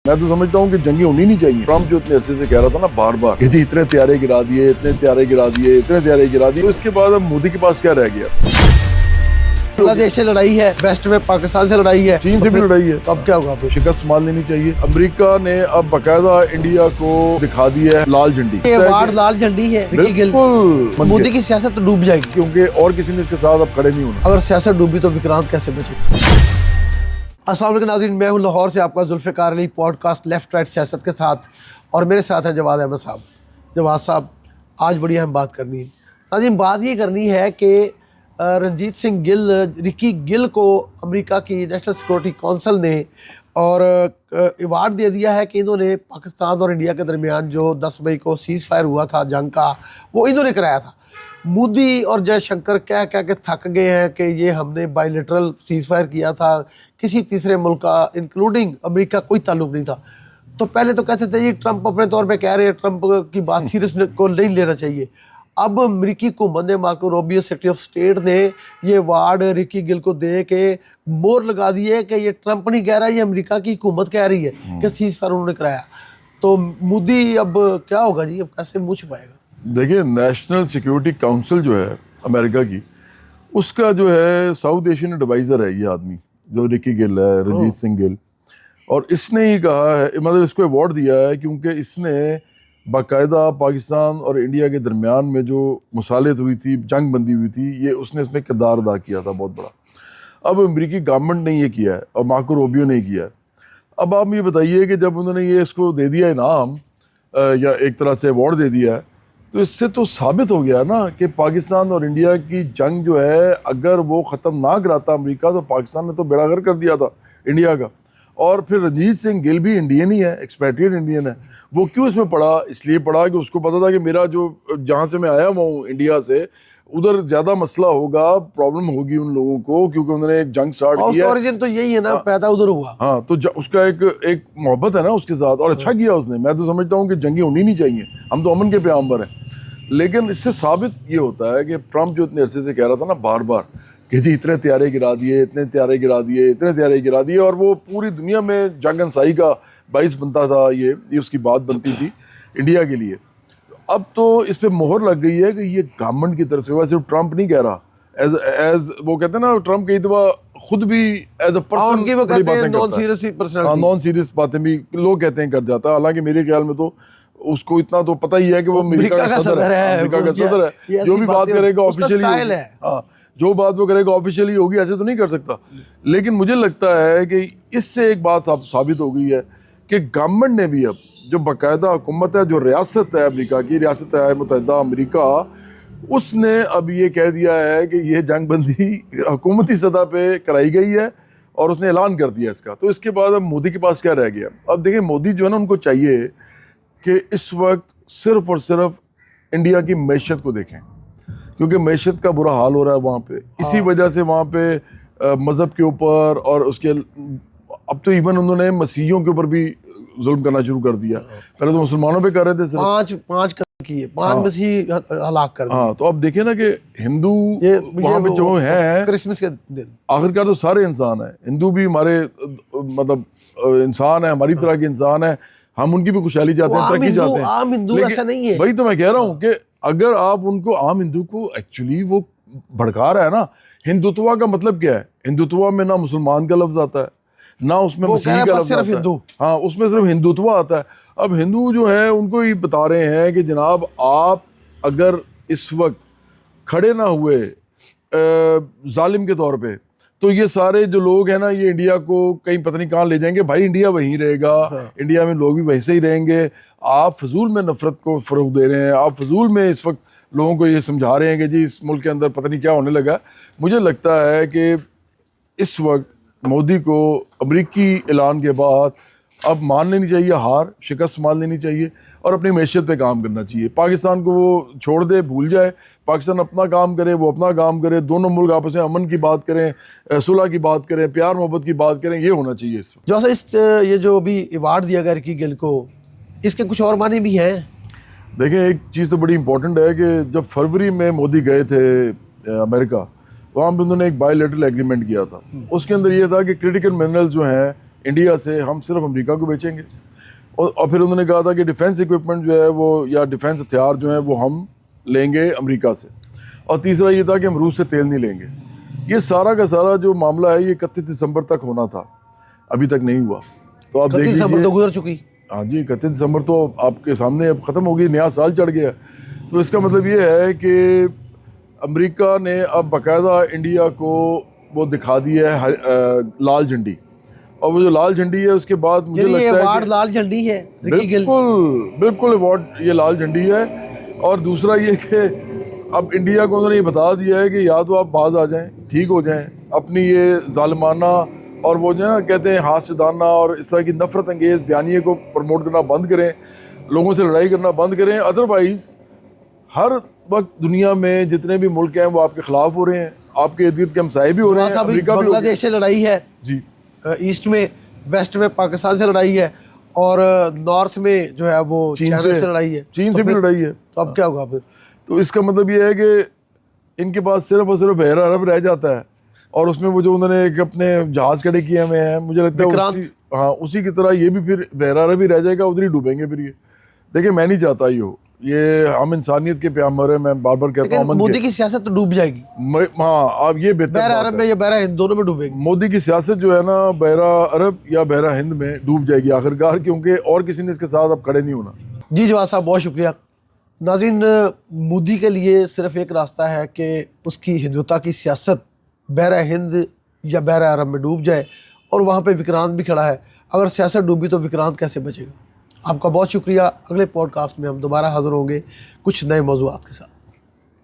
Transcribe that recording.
मैं तो समझता हूँ कि जंगी होनी नहीं चाहिए। ट्रम्प जो इतने अरसे से कह रहा था ना बार बार कि जी इतने त्यारे गिरा दिए, इतने त्यारे गिरा दिए, इतने त्यारे गिरा दिए, तो इसके बाद अब मोदी के पास क्या रह गया? बांग्लादेश से लड़ाई है, वेस्ट में पाकिस्तान से लड़ाई है, चीन से भी लड़ाई है, तो अब क्या होगा? शिकस्त मान लेनी चाहिए। अमेरिका ने अब बाकायदा इंडिया को दिखा दी है लाल झंडी। ये वार लाल झंडी है। बिल्कुल मोदी की सियासत तो डूब जाएगी, क्योंकि और किसी ने इसके साथ अब खड़े नहीं होना। अगर सियासत डूबी तो विक्रांत कैसे बचे? अस्सलाम वालेकुम नाज़रीन, मैं हूं लाहौर से आपका Zulfiqar Ali podcast left right सियासत के साथ, और मेरे साथ हैं जवाद अहमद साहब। जवाद साहब, आज बड़ी अहम बात करनी है नाज़रीन। बात ये करनी है कि रणजीत सिंह गिल, रिकी गिल को अमेरिका की नेशनल सिक्योरिटी काउंसिल ने और अवार्ड दे दिया है कि इन्होंने पाकिस्तान और इंडिया के दरमियान जो 10 मई को सीज़ फायर हुआ था जंग का, वो इन्होंने कराया था। मोदी और जयशंकर कह के थक गए हैं कि ये हमने बायलैटरल सीज़ फायर किया था, किसी तीसरे मुल्क का इंक्लूडिंग अमेरिका कोई ताल्लुक नहीं था। तो पहले तो कहते थे जी ट्रंप अपने तौर पे कह रहे हैं, ट्रंप की बात सीरियस को नहीं लेना चाहिए। अब अमेरिकी हुकूमत ने, Marco Rubio secretary of state ने ये अवार्ड रिकी गिल को दे के मोहर लगा दी है कि ये ट्रंप नहीं कह रहा, ये अमेरिका की हुकूमत कह रही है कि सीज़ फायर उन्होंने कराया। तो मोदी अब क्या होगा जी, अब कैसे मुँह छुपाएगा? देखिए, नेशनल सिक्योरिटी काउंसिल जो है अमेरिका की, उसका जो है साउथ एशियन एडवाइज़र है ये आदमी, जो रिकी गिल है, रणजीत सिंह गिल। और इसने ही कहा है, मतलब इसको अवार्ड दिया है क्योंकि इसने बाकायदा पाकिस्तान और इंडिया के दरमियान में जो मुसालियत हुई थी, जंग बंदी हुई थी, ये उसने इसमें किरदार अदा किया था बहुत बड़ा। अब अमेरिकी गवर्नमेंट ने ये किया है और मार्को रूबियो ने किया है। अब आप ये बताइए कि जब उन्होंने ये इसको दे दिया इनाम या एक तरह से अवार्ड दे दिया है, तो इससे तो साबित हो गया ना कि पाकिस्तान और इंडिया की जंग जो है, अगर वो ख़त्म ना कराता अमेरिका, तो पाकिस्तान ने तो बेड़ा गर्क कर दिया था इंडिया का। और फिर रणजीत सिंह गिल भी इंडियन ही है, एक्सपैट्रिएट इंडियन है। वो क्यों इसमें पड़ा? इसलिए पड़ा कि उसको पता था कि मेरा जो जहाँ से मैं आया हुआ हूँ इंडिया से, उधर ज़्यादा मसला होगा, प्रॉब्लम होगी उन लोगों को, क्योंकि उन्होंने एक जंग स्टार्ट किया। ओरिजिन तो यही है ना, पैदा उधर हुआ। हाँ, तो उसका एक मोहब्बत है ना उसके साथ, और अच्छा किया उसने। मैं तो समझता हूँ कि जंगी होनी नहीं चाहिए, हम तो अमन के पैगंबर हैं। लेकिन इससे साबित ये होता है कि ट्रम्प जो इतने अरसे से कह रहा था ना बार बार कि जी इतने त्यारे गिरा दिए, इतने त्यारे गिरा दिए, इतने त्यारे गिरा दिए, और वो पूरी दुनिया में जंग अंसाई का बाइस बनता था, ये उसकी बात बनती थी इंडिया के लिए। अब तो इस पर मोहर लग गई है कि ये गवर्नमेंट की तरफ से हुआ, सिर्फ ट्रम्प नहीं कह रहा। एज वो कहते हैं ना, ट्रम्प कई दफा खुद भी as a person non serious बातें भी लोग कहते हैं कर जाता है। हालांकि मेरे ख्याल में तो उसको इतना तो पता ही है कि वो अमेरिका का सदर है, अमेरिका का सदर है। जो भी बात करेगा ऑफिशियली, हाँ, जो बात वो करेगा ऑफिशियली होगी, ऐसे तो नहीं कर सकता। लेकिन मुझे लगता है कि इससे एक बात अब साबित हो गई है कि गवर्नमेंट ने भी, अब जो बाकायदा हुकूमत है, जो रियासत है अमेरिका की, रियासत है मुत्तहिदा अमेरिका, उसने अब ये कह दिया है कि ये जंग बंदी हुकूमती सतह पे कराई गई है, और उसने ऐलान कर दिया इसका। तो इसके बाद अब मोदी के पास क्या रह गया? अब देखिए, मोदी जो है ना, उनको चाहिए कि इस वक्त सिर्फ और सिर्फ इंडिया की मैशत को देखें, क्योंकि मैशत का बुरा हाल हो रहा है वहाँ पे। इसी वजह से वहाँ पे मज़हब के ऊपर, और उसके अब तो इवन उन्होंने मसीहियों के ऊपर भी जुल्म करना शुरू कर दिया। पहले तो मुसलमानों पे कर रहे थे सिर्फ, पाँच किए, 5 मसीह हलाक कर दिए। हाँ, तो अब देखिए ना कि हिंदू वहाँ पे जो है, क्रिसमस के दिन आखिरकार तो सारे इंसान हैं। हिंदू भी हमारे मतलब इंसान है, हमारी तरह के इंसान है। हम उनकी भी खुशहाली चाहते हैं, तरक्की चाहते हैं। आम हिंदू ऐसा नहीं है। वही तो मैं कह रहा हूँ कि अगर आप उनको, आम हिंदू को एक्चुअली वो भड़का रहा है ना। हिंदुत्व का मतलब क्या है? हिंदुत्व में ना मुसलमान का लफ्ज आता है, ना उसमें मसीह का लफ्ज आता है। हाँ, उसमें सिर्फ हिंदुत्व आता है। अब हिंदू जो है उनको ये बता रहे हैं कि जनाब, आप अगर इस वक्त खड़े ना हुए जालिम के तौर पे, तो ये सारे जो लोग हैं ना, ये इंडिया को कहीं पता नहीं कहाँ ले जाएंगे। भाई, इंडिया वहीं रहेगा। हाँ। इंडिया में लोग भी वैसे ही रहेंगे। आप फजूल में नफरत को फ़रोग दे रहे हैं। आप फजूल में इस वक्त लोगों को ये समझा रहे हैं कि जी इस मुल्क के अंदर पता नहीं क्या होने लगा। मुझे लगता है कि इस वक्त मोदी को अमरीकी ऐलान के बाद अब मान लेनी चाहिए हार, शिकस्त मान लेनी चाहिए, और अपनी मैशियत पे काम करना चाहिए। पाकिस्तान को वो छोड़ दे, भूल जाए। पाकिस्तान अपना काम करे, वो अपना काम करे। दोनों मुल्क आपस में अमन की बात करें, सुलह की बात करें, प्यार मोहब्बत की बात करें। ये होना चाहिए इस वक्त। ये जो अभी अवार्ड दिया गया रिकी गिल को, इसके कुछ और माने भी हैं। देखें, एक चीज़ तो बड़ी इंपॉर्टेंट है कि जब फरवरी में मोदी गए थे अमेरिका, वहाँ पर उन्होंने एक बायलैटरल एग्रीमेंट किया था। उसके अंदर ये था कि क्रिटिकल मिनरल्स जो हैं इंडिया से हम सिर्फ अमेरिका को बेचेंगे। और फिर उन्होंने कहा था कि डिफेंस इक्विपमेंट जो है वो या डिफेंस हथियार जो है वो हम लेंगे अमेरिका से। और तीसरा ये था कि हम रूस से तेल नहीं लेंगे। ये सारा का सारा जो मामला है ये 31 दिसंबर तक होना था, अभी तक नहीं हुआ। तो आप देख 31 दिसंबर लीजिए, तो गुजर चुकी। हाँ जी 31 दिसंबर तो आपके सामने अब ख़त्म हो गई, नया साल चढ़ गया। तो इसका मतलब ये है कि अमेरिका ने अब बाकायदा इंडिया को वो दिखा दी है लाल झंडी। और वो जो लाल झंडी है उसके बाद मुझे यानी ये लगता है अवार्ड कि लाल झंडी है रिकी गिल। बिल्कुल बिल्कुल अवार्ड ये लाल झंडी है। और दूसरा ये कि अब इंडिया को उन्होंने ये बता दिया है कि या तो आप बाज आ जाएं, ठीक हो जाएं, अपनी ये जालिमाना और वो जो है ना कहते हैं हास्यदाना और इस तरह की नफरत अंगेज बयानिए को प्रमोट करना बंद करें, लोगों से लड़ाई करना बंद करें। अदरवाइज़ हर वक्त दुनिया में जितने भी मुल्क हैं वो आपके खिलाफ हो रहे हैं, आपके इर्द गिर्द के हमसाए भी हो रहे हैं। अमेरिका भी हो बांग्लादेश से लड़ाई है जी, ईस्ट में, वेस्ट में पाकिस्तान से लड़ाई है, और नॉर्थ में जो है वो चीन चाइना से से लड़ाई है। चीन तो से भी फिर- लड़ाई है। तो अब क्या होगा फिर? तो इसका मतलब ये है कि इनके पास सिर्फ और सिर्फ बहरा अरब रह जाता है। और उसमें वो जो उन्होंने एक अपने जहाज खड़े किए हुए हैं, मुझे लगता है विक्रांत। उसी की तरह ये भी फिर बहरा अरब ही रह जाएगा, उधर ही डूबेंगे फिर ये। देखिए मैं नहीं चाहता ये हम इंसानियत के प्यामर है, मैं बार बार कहता लेकिन हूँ मोदी की सियासत तो डूब जाएगी। हाँ अब ये बेहतर बहरा बात अरब है। में या बहरा हिंद दोनों में डूबेगी। मोदी की सियासत जो है ना बहरा अरब या बहरा हिंद में डूब जाएगी आखिरकार, क्योंकि और किसी ने इसके साथ अब खड़े नहीं होना। जी जवाद साहब बहुत शुक्रिया। नाज़रीन, मोदी के लिए सिर्फ एक रास्ता है कि उसकी हिंदुत्व की सियासत बहरा हिंद या बहरा अरब में डूब जाए, और वहाँ पे विक्रांत भी खड़ा है। अगर सियासत डूबी तो विक्रांत कैसे बचेगा? आपका बहुत शुक्रिया। अगले पॉडकास्ट में हम दोबारा हाज़िर होंगे कुछ नए मौज़ूआत के साथ।